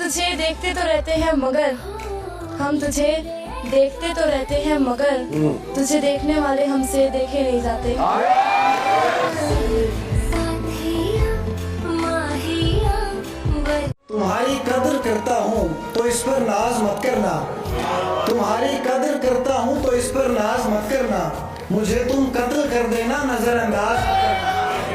तुझे देखते तो रहते हैं मगर हम तुझे देखते तो रहते हैं मगर तुझे देखने वाले हमसे देखे नहीं जाते। तुम्हारी कदर करता हूँ तो इस पर नाज मत करना, तुम्हारी कदर करता हूँ तो इस पर नाज मत करना, मुझे तुम कत्ल कर देना नजरअंदाज मत करना।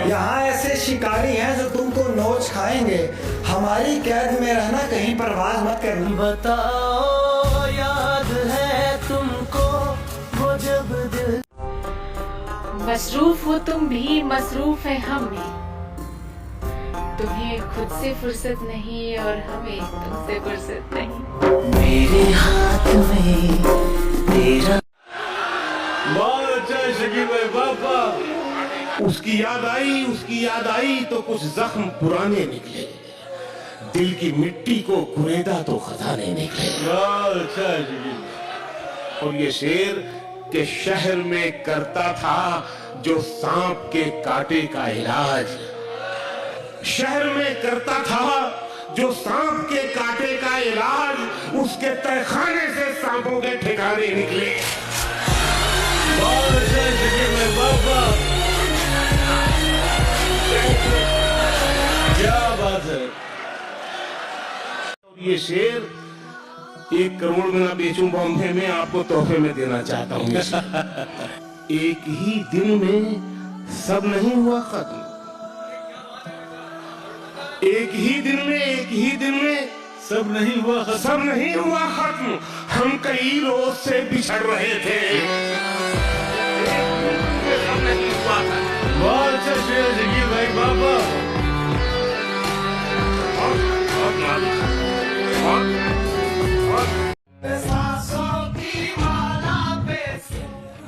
यहाँ ऐसे शिकारी हैं जो तुमको नोच खाएंगे, हमारी कैद में रहना कहीं परवाज मत करना। बताओ याद है तुमको वो जब दिल। मसरूफ हो तुम भी, मसरूफ है हम भी, तुम्हें खुद से फुर्सत नहीं और हमें तुमसे फुर्सत नहीं। मेरे हाथ में तेरा। बहुत अच्छा शकील भाई, पापा उसकी याद आई तो कुछ जख्म पुराने निकले, दिल की मिट्टी को कुरेदा तो खजाने निकले। बहुत अच्छा शकील। और ये शेर के शहर में करता था जो सांप के कांटे का इलाज, शहर में करता था जो सांप के कांटे का इलाज, उसके तहखाने से सांपों के ठिकाने निकले। बहुत अच्छा शकील भाई, बाबा क्या बात है। ये शेर 1 करोड़ में ना बेचूं बॉम्बे में, आपको तोहफे में देना चाहता हूँ। एक ही दिन में सब नहीं हुआ खत्म, एक ही दिन में सब नहीं हुआ खत्म। हम कई रोज से बिछड़ रहे थे, सब नहीं हुआ खत्म। बहुत अच्छा शेर जगीर भाई, बाबा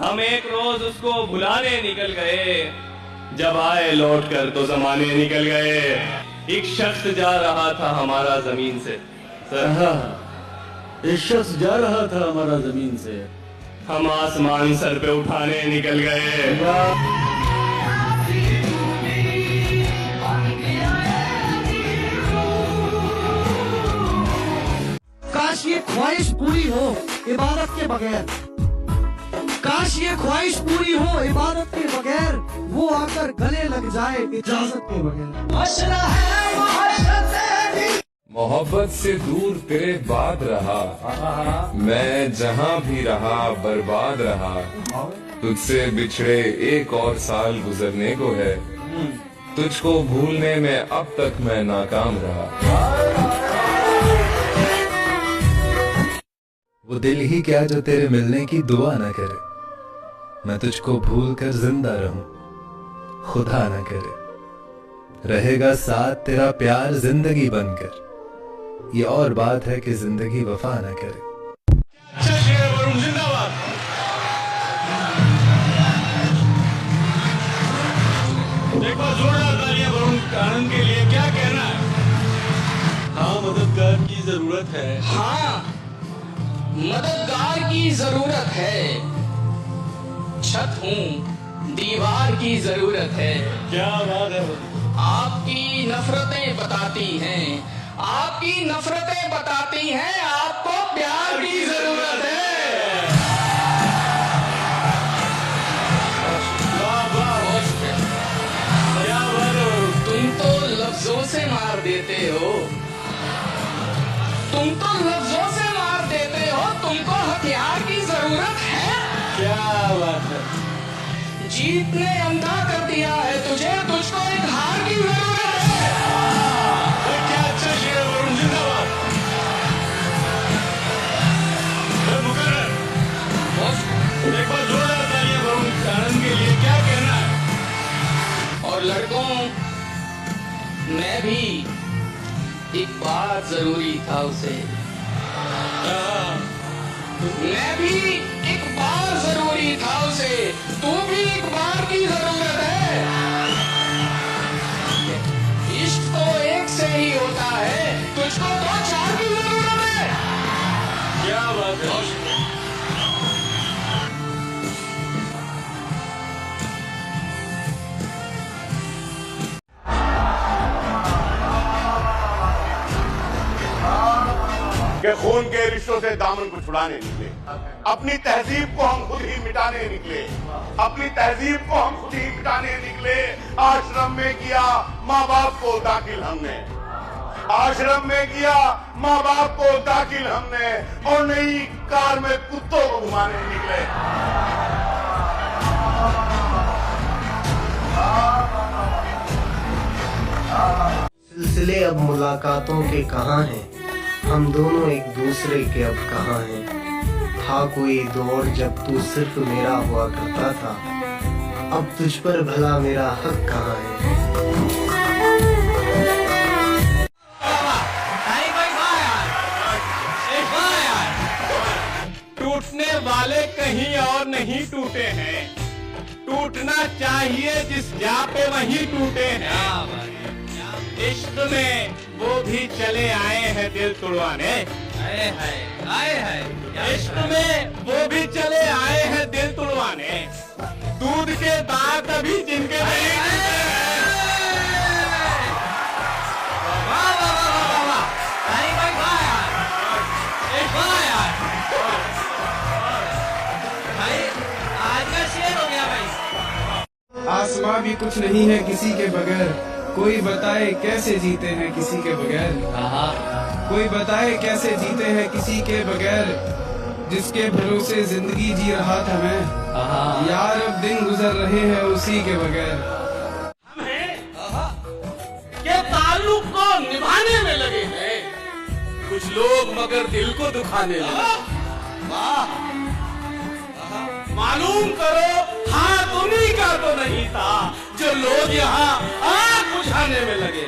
हम एक रोज उसको बुलाने निकल गए, जब आए लौट कर तो जमाने निकल गए। एक शख्स जा रहा था हमारा जमीन से, एक शख्स जा रहा था हमारा जमीन से, हम आसमान सर पे उठाने निकल गए। काश ये ख्वाहिश पूरी हो इबादत के बगैर, काश ये ख्वाहिश पूरी हो इबादत के बगैर, वो आकर गले लग जाए इजाजत के बगैर। मोहब्बत से दूर तेरे बाद रहा, मैं जहाँ भी रहा बर्बाद रहा, तुझसे बिछड़े 1 और साल गुजरने को है, तुझको भूलने में अब तक मैं नाकाम रहा। वो दिल ही क्या जो तेरे मिलने की दुआ न करे, मैं तुझको भूल कर जिंदा रहूं, खुदा न करे। रहेगा साथ तेरा प्यार जिंदगी बनकर, ये और बात है कि जिंदगी वफा न करे। अच्छा शेर वरुण जिंदाबाद। एक बार जोरदार तालियां वरुण आनंद के लिए। क्या कहना है? हाँ मददगार की जरूरत है। हाँ मददगार की जरूरत है, छत हूँ दीवार की जरूरत है। क्या बात है। आपकी नफरतें बताती हैं, आपकी नफरतें बताती हैं, आपको प्यार की जरूरत है। तुम तो लफ्जों से मार देते हो, तुम तो लफ्जों से मार देते हो, तुमको हथियार की जरूरत है। क्या बात है। जीत ने अंधा कर दिया है तुझे, तुझको एक हार की जरूरत है। क्या अच्छा शेर वरुण जिंदाबाद। मुकर्रर एक बार जोरदार तालियां वरुण आनंद के लिए। क्या कहना है? और लड़कों, मैं भी एक बार जरूरी था उसे, मैं भी एक बार जरूरी था उसे, तू भी एक बार की जरूरत है। इश्क तो एक से ही होता है, तुझको तो 4 की जरूरत है। क्या बात है। कि खून के रिश्तों से दामन को छुड़ाने निकले, अपनी तहजीब को हम खुद ही मिटाने निकले, अपनी तहजीब को हम खुद ही मिटाने निकले। आश्रम में किया माँ बाप को दाखिल हमने, आश्रम में किया माँ बाप को दाखिल हमने, और नई कार में कुत्तों को घुमाने निकले। सिलसिले अब मुलाकातों के कहाँ हैं, हम दोनों एक दूसरे के अब कहाँ हैं। था कोई दौर जब तू सिर्फ मेरा हुआ करता था, अब तुझ पर भला मेरा हक कहाँ है। टूटने वाले कहीं और नहीं टूटे हैं, टूटना चाहिए जिस जा पे वहीं टूटे हैं। इश्क में वो भी चले आए हैं दिल तुड़वाने, इश्क में वो भी चले आए हैं दिल तुड़वाने। दूध के दांत अभी जिनके नहीं आसमां भी कुछ नहीं है किसी के बगैर, कोई बताए कैसे जीते हैं किसी के बगैर। कोई बताए कैसे जीते हैं किसी के बगैर, जिसके भरोसे जिंदगी जी रहा था मैं, यार अब दिन गुजर रहे हैं उसी के बगैर। के ताल्लुक को निभाने में लगे हैं कुछ लोग, मगर दिल को दुखाने लगे। मालूम करो हाथ उन्हीं का तो नहीं था जो लोग यहाँ आग बुझाने में लगे।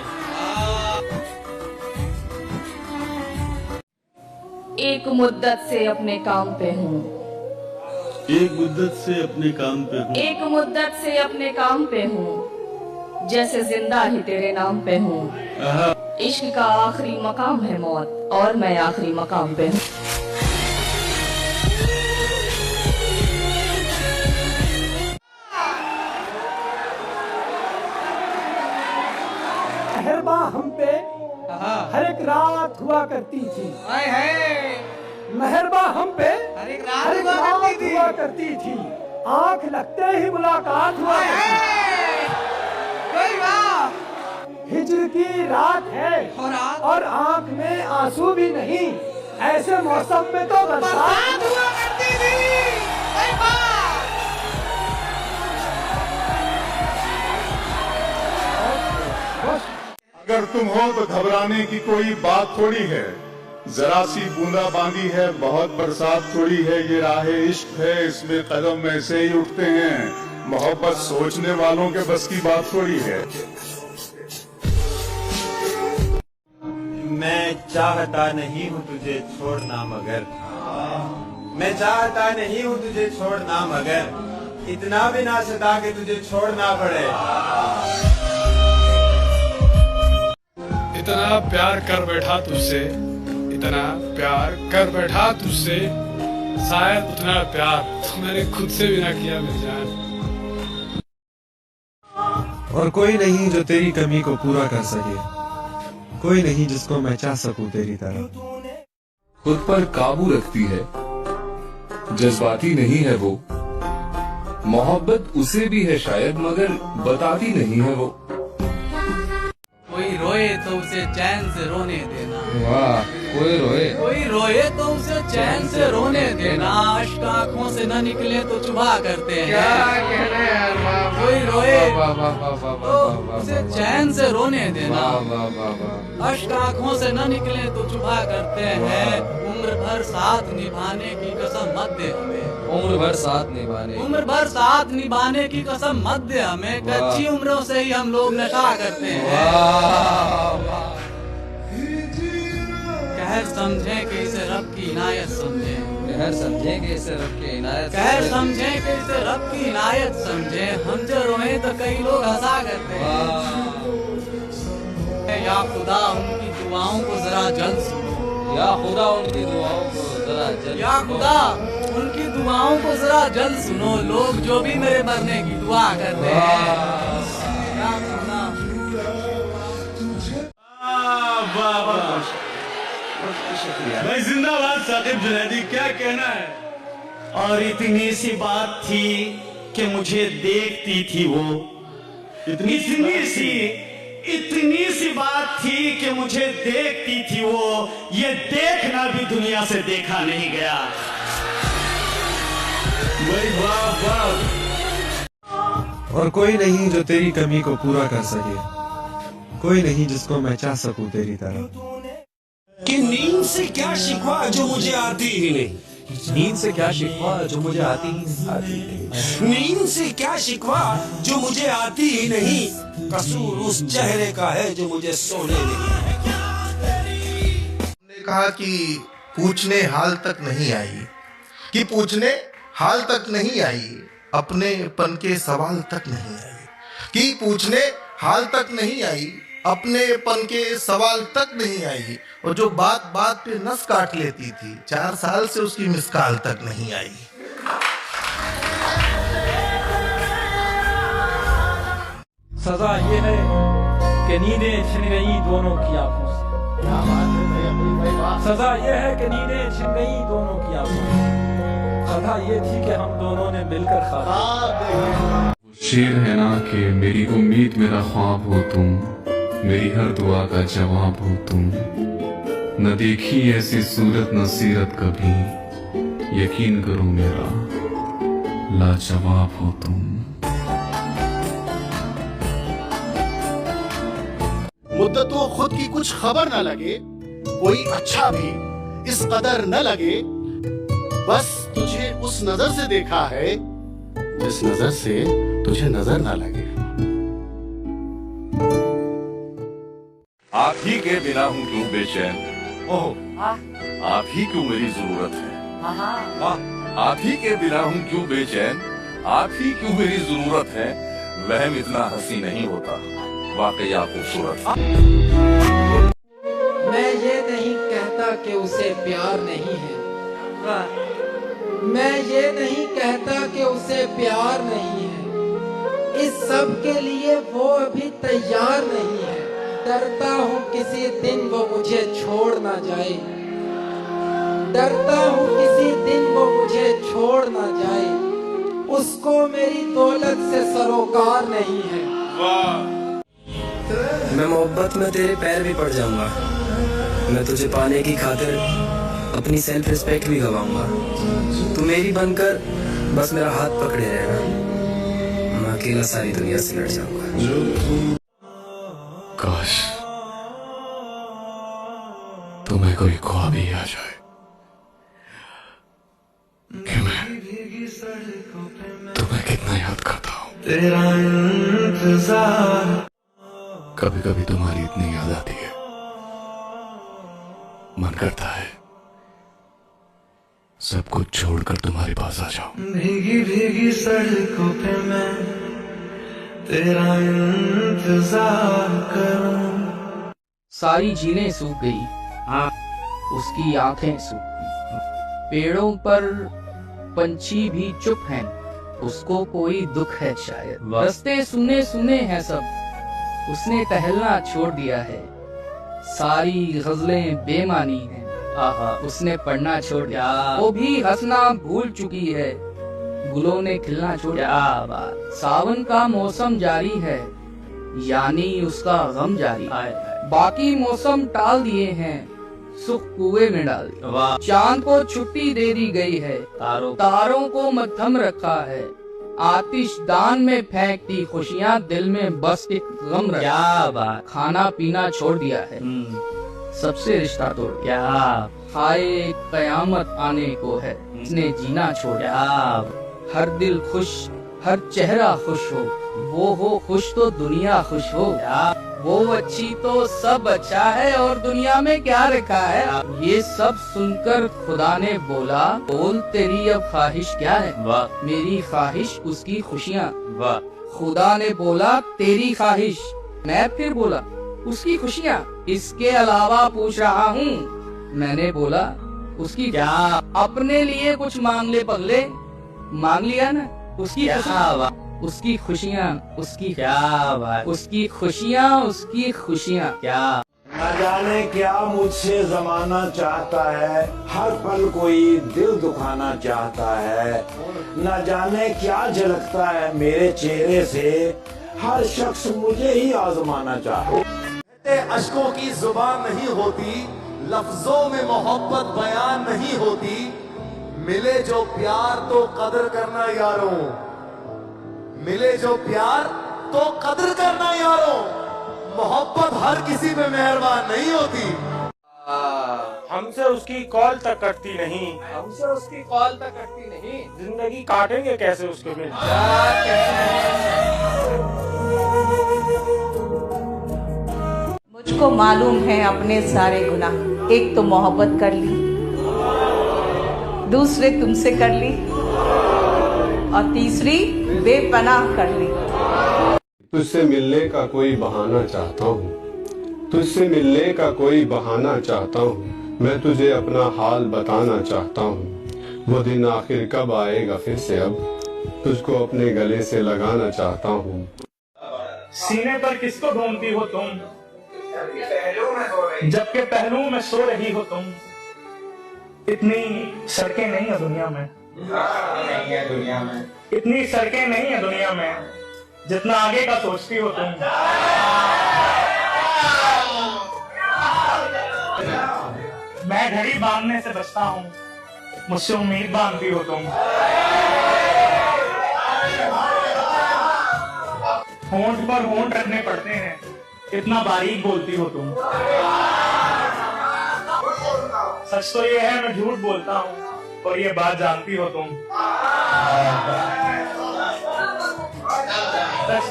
एक मुद्दत से अपने काम पे हूँ, एक मुद्दत से अपने काम पे हूँ, एक मुद्दत से अपने काम पे हूँ, जैसे जिंदा ही तेरे नाम पे हूँ। इश्क का आखिरी मकाम है मौत, और मैं आखिरी मकाम पे हूँ। मेहरबा हम पे हर एक रात हुआ करती थी, मेहरबा हम पे हर एक रात हुआ करती थी, आंख लगते ही मुलाकात हुआ करती थी। हिजर की रात है और आंख में आंसू भी नहीं, ऐसे मौसम में तो बरसात हुआ करती थी। अगर तुम हो तो घबराने की कोई बात थोड़ी है, जरा सी बूंदाबांदी है, बहुत बरसात थोड़ी है। ये राहे इश्क है, इसमें कदम ऐसे ही उठते हैं, मोहब्बत सोचने वालों के बस की बात थोड़ी है। मैं चाहता नहीं हूँ तुझे छोड़ना मगर, मैं चाहता नहीं हूँ तुझे छोड़ना मगर, इतना भी ना सता के तुझे छोड़ना पड़े। इतना प्यार कर बैठा तुझसे, इतना प्यार कर बैठा तुझसे, शायद उतना प्यार तो मैंने खुद से भी ना किया मेरी जान। और कोई नहीं जो तेरी कमी को पूरा कर सके, कोई नहीं जिसको मैं चाह सकूं तेरी तरह। खुद पर काबू रखती है, जज्बाती नहीं है वो, मोहब्बत उसे भी है शायद मगर बताती नहीं है वो। कोई रोए तो उसे चैन से रोने देना, वाह कोई रोए, कोई रोए तो उसे चैन से रोने देना, अश्क आँखों से न निकले तो चुभा करते हैं। क्या कह रहे हैं? कोई रोए तो उसे चैन से रोने देना, अश्क आँखों से न निकले तो चुभा करते हैं। उम्र भर साथ निभाने की कसम मत दे हमें, उम्र भर साथ निभाने, उम्र भर साथ निभाने की कसम मत दे हमें, कच्ची उम्रों से ही हम लोग नशा करते हैं। कहर समझे कि इसे रब की इनायत समझे, कहर समझे कि इसे रब की इनायत, कहर समझे कि इसे रब की इनायत समझे। हम जो रोए तो कई लोग हंसा करते हैं। या खुदा उनकी दुआओं को जरा जल्द सुनो, या खुदा उनकी दुआओं को जरा जल्द, या खुदा उनकी दुआओं को जरा जल्द सुनो। लोग जो भी मेरे मरने की दुआ करते हैं, या खुदा। भाई जिंदाबाद साकिब जुनैदी, क्या कहना है? और इतनी सी बात थी कि मुझे देखती थी वो, इतनी सी बात थी कि मुझे देखती थी वो, ये देखना भी दुनिया से देखा नहीं गया। भाई वाह वाह। और कोई नहीं जो तेरी कमी को पूरा कर सके, कोई नहीं जिसको मैं चाह सकूं तेरी तरह। कि नींद से क्या शिकवा जो मुझे आती ही नहीं, नींद से क्या शिकवा जो मुझे आती ही नहीं, नींद से क्या शिकवा जो मुझे आती ही नहीं, कसूर उस चेहरे का है जो मुझे सोने नहीं। हमने कहा कि पूछने हाल तक नहीं आई, कि पूछने हाल तक नहीं आई, अपनेपन के सवाल तक नहीं आई, कि पूछने हाल तक नहीं आई, अपनेपन के सवाल तक नहीं आई। और जो बात बात पे नस काट लेती थी, 4 साल से उसकी मिसकाल तक नहीं आई। सजा ये है कि नींदें छिन गई दोनों की आंखों से। सजा ये है कि नींदें छिन गई दोनों की आंखों से। सजा ये थी कि हम दोनों ने मिलकर खा। शेर है ना कि मेरी उम्मीद मेरा ख्वाब हो तुम, मेरी हर दुआ का जवाब हो तुम, न देखी ऐसी सूरत न सीरत कभी, यकीन करो मेरा लाजवाब हो तुम। मुद्दतों खुद की कुछ खबर न लगे, कोई अच्छा भी इस कदर न लगे, बस तुझे उस नजर से देखा है जिस नजर से तुझे नजर ना लगे। आप ही के बिना हूँ क्यों बेचैन, ओह आप ही क्यों मेरी जरूरत है, आप ही के बिना हूँ क्यों बेचैन, आप ही क्यों मेरी जरूरत है, वहम इतना हंसी नहीं होता, वाकया खूबसूरत। मैं ये नहीं कहता कि उसे प्यार नहीं है, मैं ये नहीं कहता कि उसे प्यार नहीं है, इस सब के लिए वो अभी तैयार नहीं है। डरता हूँ किसी दिन वो मुझे छोड़ ना जाए, डरता हूँ किसी दिन वो मुझे छोड़ ना जाए, उसको मेरी दौलत से सरोकार नहीं है। मैं मोहब्बत में तेरे पैर भी पड़ जाऊंगा, मैं तुझे पाने की खातिर अपनी सेल्फ रिस्पेक्ट भी गवाऊंगा। तू मेरी बनकर बस मेरा हाथ पकड़े रहना, मैं अकेला सारी दुनिया से लड़ जाऊंगा। काश तुम्हें कोई ख्वाब ही आ जाए कि मैं तुम्हें कितना याद करता हूँ। तेरा इंतजार। कभी कभी तुम्हारी इतनी याद आती है, मन करता है सब कुछ छोड़कर तुम्हारे पास आ जाऊं। भीगी भीगी सड़कों पे मैं तेरा इंतजार करूं। सारी झीलें सूख गई, उसकी आंखें सूख गई, पेड़ों पर पंछी भी चुप हैं, उसको कोई दुख है शायद। रास्ते सुने सुने हैं सब, उसने टहलना छोड़ दिया है, सारी गजलें बेमानी हैं, उसने पढ़ना छोड़ दिया, वो भी हंसना भूल चुकी है, गुलों ने खिलना छोड़ दिया। सावन का मौसम जारी है, यानी उसका गम जारी है, बाकी मौसम टाल दिए हैं, सुख कुएं में डाल दिया। चांद को छुट्टी दे दी गई है, तारों को मध्यम रखा है, आतिशदान में फेंकती खुशियाँ दिल में बस एक गम रखा, खाना पीना छोड़ दिया है, सबसे रिश्ता तोड़ दिया, हाय कयामत आने को है, इसने जीना छोड़ा। हर दिल खुश, हर चेहरा खुश हो, वो हो खुश तो दुनिया खुश हो, वो अच्छी तो सब अच्छा है और दुनिया में क्या रखा है। ये सब सुनकर खुदा ने बोला, बोल तेरी अब ख्वाहिश क्या है। मेरी ख्वाहिश उसकी खुशियाँ। खुदा ने बोला तेरी ख्वाहिश, मैं फिर बोला उसकी खुशियाँ, इसके अलावा पूछ रहा हूँ। मैंने बोला उसकी क्या, अपने लिए कुछ मांग ले पगले, मांग लिया ना उसकी उसकी खुशियाँ, उसकी क्या बात, उसकी खुशियाँ, उसकी खुशियाँ क्या। न जाने क्या मुझसे जमाना चाहता है, हर पल कोई दिल दुखाना चाहता है। न जाने क्या झलकता है मेरे चेहरे से, हर शख्स मुझे ही आजमाना चाहता है। अश्कों की जुबान नहीं होती, लफ्जों में मोहब्बत बयान नहीं होती। मिले जो प्यार तो कदर करना यारों, मिले जो प्यार तो कदर करना यारों। मोहब्बत हर किसी पे मेहरबान नहीं होती। हमसे उसकी कॉल तक कटती नहीं, हमसे उसकी कॉल तक कटती नहीं। जिंदगी काटेंगे कैसे उसके बिन। मुझको मालूम है अपने सारे गुनाह, एक तो मोहब्बत कर ली, दूसरे तुमसे कर ली, और तीसरी बेपनाह कर ली। तुझसे मिलने का कोई बहाना चाहता हूँ, तुझसे मिलने का कोई बहाना चाहता हूँ। मैं तुझे अपना हाल बताना चाहता हूँ। वो दिन आखिर कब आएगा फिर से, अब तुझको अपने गले से लगाना चाहता हूँ। सीने पर किसको ढूंढती हो तुम, जबकि पहलू में सो रही हो तुम। इतनी सड़कें नहीं है दुनिया में, इतनी सड़कें नहीं है दुनिया में, जितना आगे का सोचती हो तुम। मैं घड़ी बांधने से बचता हूँ, मुझसे उम्मीद बांधती हो तुम। होंठ पर होंठ रखने पड़ते हैं, इतना बारीक बोलती हो तुम। सच तो ये है मैं झूठ बोलता हूँ, और ये बात जानती हो तुम।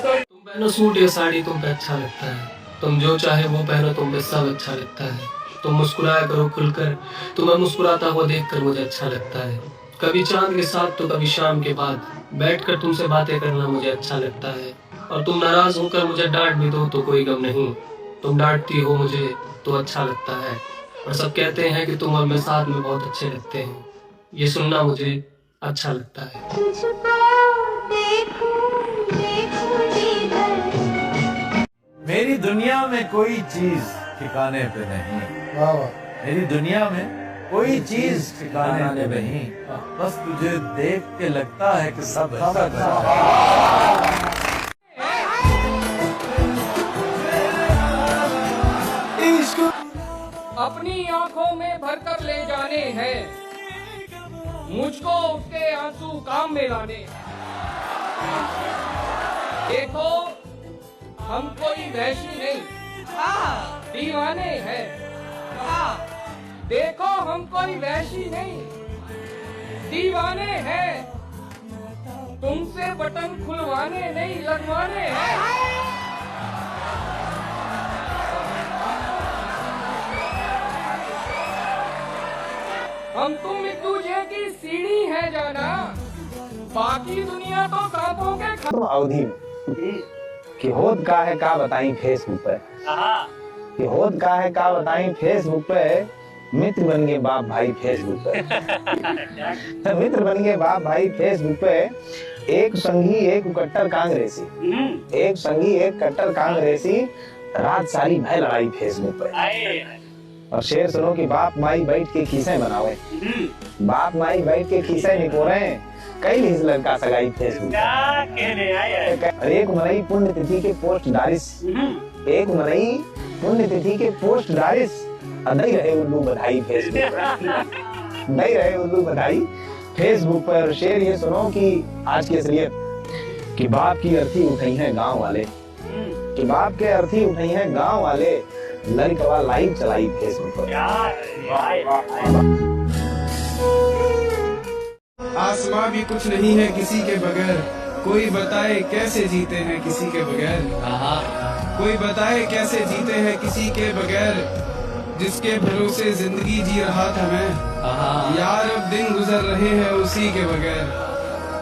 तुम पहनो सूट या साड़ी तुम पे अच्छा लगता है, तुम जो चाहे वो पहनो तुम पे सब अच्छा लगता है। तुम मुस्कुराया करो खुलकर, तुम्हें मुस्कुराता हुआ देखकर मुझे अच्छा लगता है। कभी चांद के साथ तो कभी शाम के बाद बैठकर तुमसे बातें करना मुझे अच्छा लगता है। और तुम नाराज होकर मुझे डांट भी दो तो कोई गम नहीं, तुम डांटती हो मुझे तो अच्छा लगता है। और सब कहते हैं कि तुम और मैं साथ में बहुत अच्छे लगते हैं, ये सुनना मुझे अच्छा लगता है। मेरी दुनिया में कोई चीज ठिकाने पे नहीं, मेरी दुनिया में कोई चीज ठिकाने पे नहीं। बस तुझे देख के लगता है कि सब अपनी आंखों में भरकर ले जाने हैं, मुझको उसके आंसू काम में लाने। देखो हम कोई वैशी नहीं, दीवाने हैं। देखो हम कोई वैशी नहीं, दीवाने हैं। तुमसे बटन खुलवाने नहीं लगवाने हैं। हम तुम एक दूसरे की सीढ़ी है जाना, बाकी दुनिया तो सांपों के अवधि कि होद का है का बताई फेसबुक पे, कि होद का है का बताई फेसबुक पे। मित्र बन गए बाप भाई फेसबुक पे। मित्र बन गए बाप भाई फेसबुक पे। एक संगी एक कट्टर कांग्रेसी, एक संगी एक कट्टर कांग्रेसी, रात सारी भय लड़ाई फेसबुक पे। और शेर सुनो कि बाप माई बैठ के खीसे बनावे, बाप माई बैठ के खीसे निकोरे, कई हिज लड़का सगाई फेसबुक। एक मनई पुण्य तिथि के पोस्ट डारिस, एक मनई पुण्य तिथि के पोस्ट डारिस, दई रहे उल्लू बधाई फेसबुक पर, दई रहे उल्लू बधाई फेसबुक पर। शेर ये सुनो कि आज की असलियत कि बाप की अर्थी उठाई है गांव वाले, कि बाप के अर्थी उठाई है गांव वाले, लड़कवा लाइव चलाई फेसबुक पर। आसमां भी कुछ नहीं है किसी के बगैर, कोई बताए कैसे जीते हैं किसी के बगैर। कोई बताए कैसे जीते हैं किसी के बगैर, जिसके भरोसे जिंदगी जी रहा था मैं, यार अब दिन गुजर रहे हैं उसी के बगैर।